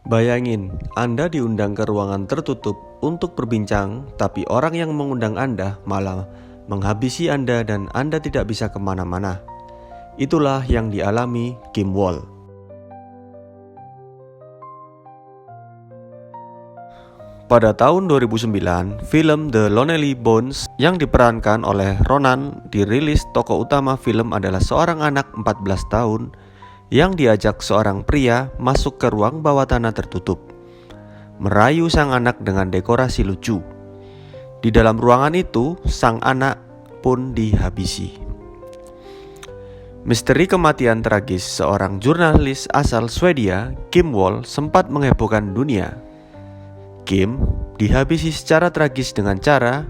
Bayangin, Anda diundang ke ruangan tertutup untuk berbincang, tapi orang yang mengundang Anda malah menghabisi Anda dan Anda tidak bisa kemana-mana. Itulah yang dialami Kim Wall. Pada tahun 2009, film The Lonely Bones yang diperankan oleh Ronan dirilis. Tokoh utama film adalah seorang anak 14 tahun yang diajak seorang pria masuk ke ruang bawah tanah tertutup, merayu sang anak dengan dekorasi lucu. Di dalam ruangan itu, sang anak pun dihabisi. Misteri kematian tragis seorang jurnalis asal Swedia, Kim Wall, sempat menghebohkan dunia. Kim dihabisi secara tragis dengan cara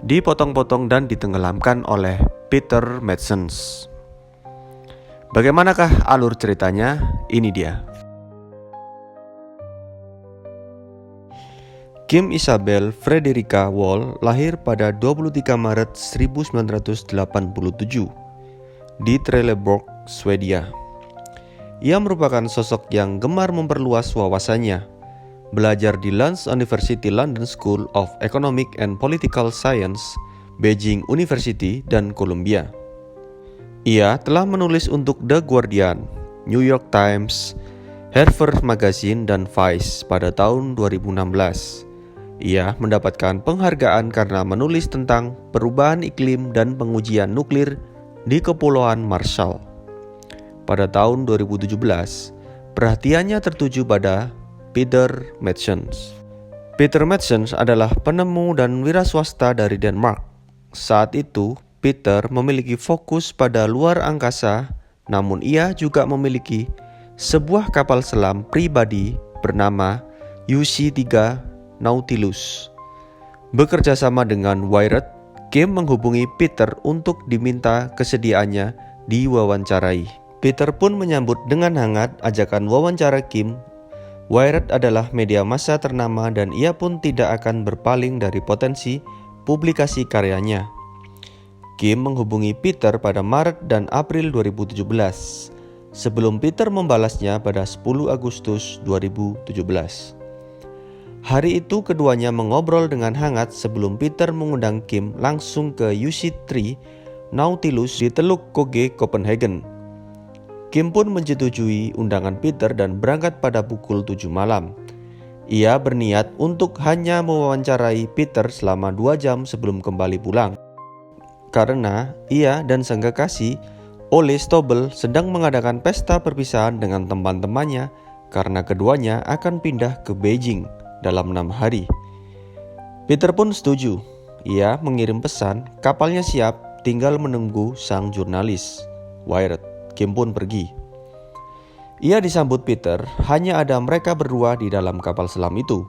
dipotong-potong dan ditenggelamkan oleh Peter Madsen. Bagaimanakah alur ceritanya? Ini dia. Kim Isabel Frederica Wall lahir pada 23 Maret 1987 di Trelleborg, Swedia. Ia merupakan sosok yang gemar memperluas wawasannya, belajar di Lunds University London School of Economic and Political Science, Beijing University, dan Columbia. Ia telah menulis untuk The Guardian, New York Times, Harper's Magazine, dan Vice pada tahun 2016. Ia mendapatkan penghargaan karena menulis tentang perubahan iklim dan pengujian nuklir di Kepulauan Marshall. Pada tahun 2017, perhatiannya tertuju pada Peter Madsen. Peter Madsen adalah penemu dan wira swasta dari Denmark. Saat itu, Peter memiliki fokus pada luar angkasa, namun ia juga memiliki sebuah kapal selam pribadi bernama UC-3 Nautilus. Bekerja sama dengan Wired, Kim menghubungi Peter untuk diminta kesediaannya diwawancarai. Peter pun menyambut dengan hangat ajakan wawancara Kim. Wired adalah media massa ternama dan ia pun tidak akan berpaling dari potensi publikasi karyanya. Kim menghubungi Peter pada Maret dan April 2017, sebelum Peter membalasnya pada 10 Agustus 2017. Hari itu keduanya mengobrol dengan hangat sebelum Peter mengundang Kim langsung ke UC-3 Nautilus di Teluk Køge, Copenhagen. Kim pun menyetujui undangan Peter dan berangkat pada pukul 7 malam. Ia berniat untuk hanya mewawancarai Peter selama 2 jam sebelum kembali pulang. Karena ia dan sang kekasih, Ole Stobel, sedang mengadakan pesta perpisahan dengan teman-temannya karena keduanya akan pindah ke Beijing dalam 6 hari. Peter pun setuju. Ia mengirim pesan, kapalnya siap, tinggal menunggu sang jurnalis, Wired. Kim pun pergi. Ia disambut Peter, hanya ada mereka berdua di dalam kapal selam itu.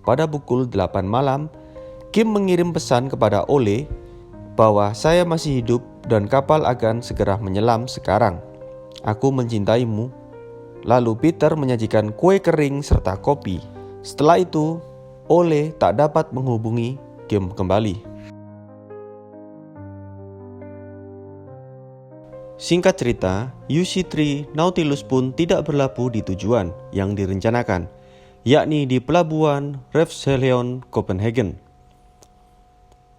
Pada pukul 8 malam, Kim mengirim pesan kepada Ole bahwa saya masih hidup dan kapal akan segera menyelam sekarang. Aku mencintaimu. Lalu Peter menyajikan kue kering serta kopi. Setelah itu, Ole tak dapat menghubungi Kim kembali. Singkat cerita, UC-3 Nautilus pun tidak berlabuh di tujuan yang direncanakan, yakni di pelabuhan Refshaleøen, Copenhagen.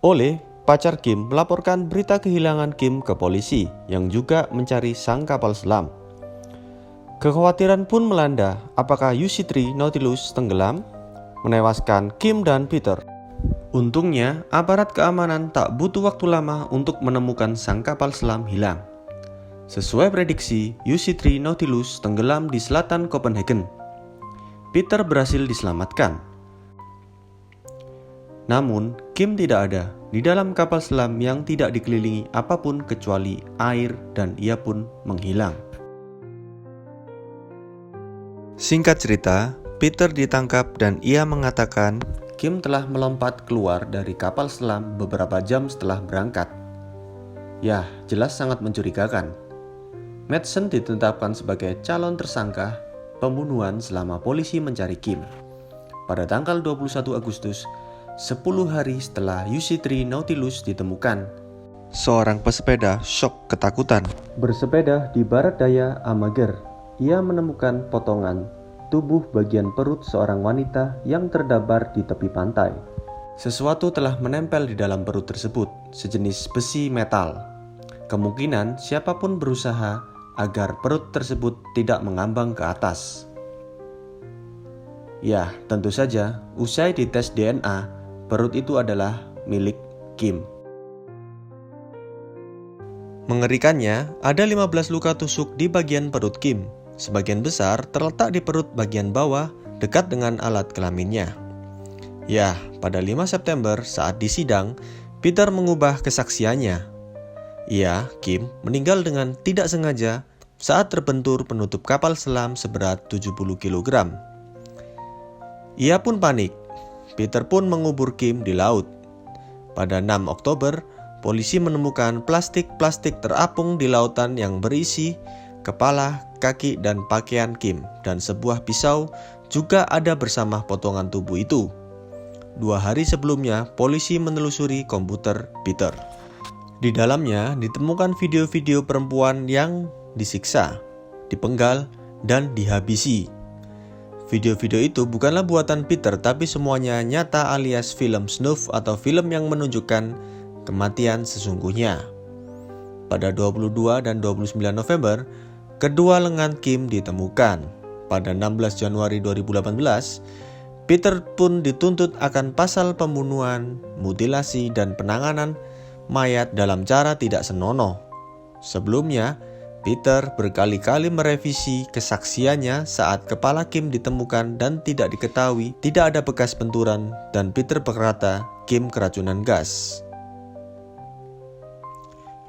Ole, pacar Kim, melaporkan berita kehilangan Kim ke polisi yang juga mencari sang kapal selam. Kekhawatiran pun melanda, apakah UC-3 Nautilus tenggelam, menewaskan Kim dan Peter. Untungnya, aparat keamanan tak butuh waktu lama untuk menemukan sang kapal selam hilang. Sesuai prediksi, UC-3 Nautilus tenggelam di selatan Copenhagen. Peter berhasil diselamatkan. Namun, Kim tidak ada di dalam kapal selam yang tidak dikelilingi apapun kecuali air dan ia pun menghilang. Singkat cerita, Peter ditangkap dan ia mengatakan Kim telah melompat keluar dari kapal selam beberapa jam setelah berangkat. Ya, jelas sangat mencurigakan. Madsen ditetapkan sebagai calon tersangka pembunuhan selama polisi mencari Kim. Pada tanggal 21 Agustus, 10 hari setelah UC-3 Nautilus ditemukan, seorang pesepeda syok ketakutan. Bersepeda di barat daya Amager, ia menemukan potongan tubuh bagian perut seorang wanita yang terdabar di tepi pantai. Sesuatu telah menempel di dalam perut tersebut, sejenis besi metal. Kemungkinan siapapun berusaha agar perut tersebut tidak mengambang ke atas. Ya, tentu saja, usai dites DNA, perut itu adalah milik Kim. Mengerikannya, ada 15 luka tusuk di bagian perut Kim. Sebagian besar terletak di perut bagian bawah dekat dengan alat kelaminnya. Ya, pada 5 September saat disidang, Peter mengubah kesaksiannya. Ia, Kim, meninggal dengan tidak sengaja saat terbentur penutup kapal selam seberat 70 kg. Ia pun panik. Peter pun mengubur Kim di laut. Pada 6 Oktober, polisi menemukan plastik-plastik terapung di lautan yang berisi kepala, kaki, dan pakaian Kim, dan sebuah pisau juga ada bersama potongan tubuh itu. 2 hari sebelumnya, polisi menelusuri komputer Peter. Di dalamnya ditemukan video-video perempuan yang disiksa, dipenggal, dan dihabisi. Video-video itu bukanlah buatan Peter, tapi semuanya nyata alias film snuff atau film yang menunjukkan kematian sesungguhnya. Pada 22 dan 29 November, kedua lengan Kim ditemukan. Pada 16 Januari 2018, Peter pun dituntut akan pasal pembunuhan, mutilasi, dan penanganan mayat dalam cara tidak senonoh. Sebelumnya, Peter berkali-kali merevisi kesaksiannya saat kepala Kim ditemukan dan tidak diketahui tidak ada bekas benturan, dan Peter berkata Kim keracunan gas.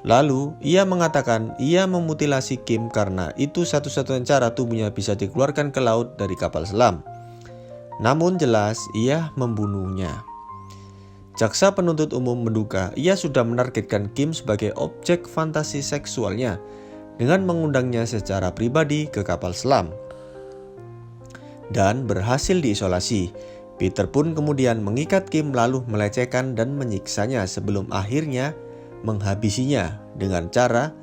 Lalu, ia mengatakan ia memutilasi Kim karena itu satu-satunya cara tubuhnya bisa dikeluarkan ke laut dari kapal selam. Namun jelas ia membunuhnya. Jaksa penuntut umum menduga ia sudah menargetkan Kim sebagai objek fantasi seksualnya dengan mengundangnya secara pribadi ke kapal selam dan berhasil diisolasi. Peter pun kemudian mengikat Kim lalu melecehkan dan menyiksanya sebelum akhirnya menghabisinya dengan cara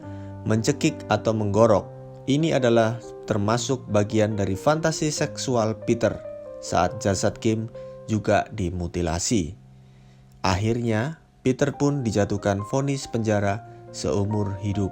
mencekik atau menggorok. Ini adalah termasuk bagian dari fantasi seksual Peter saat jasad Kim juga dimutilasi. Akhirnya, Peter pun dijatuhkan vonis penjara seumur hidup.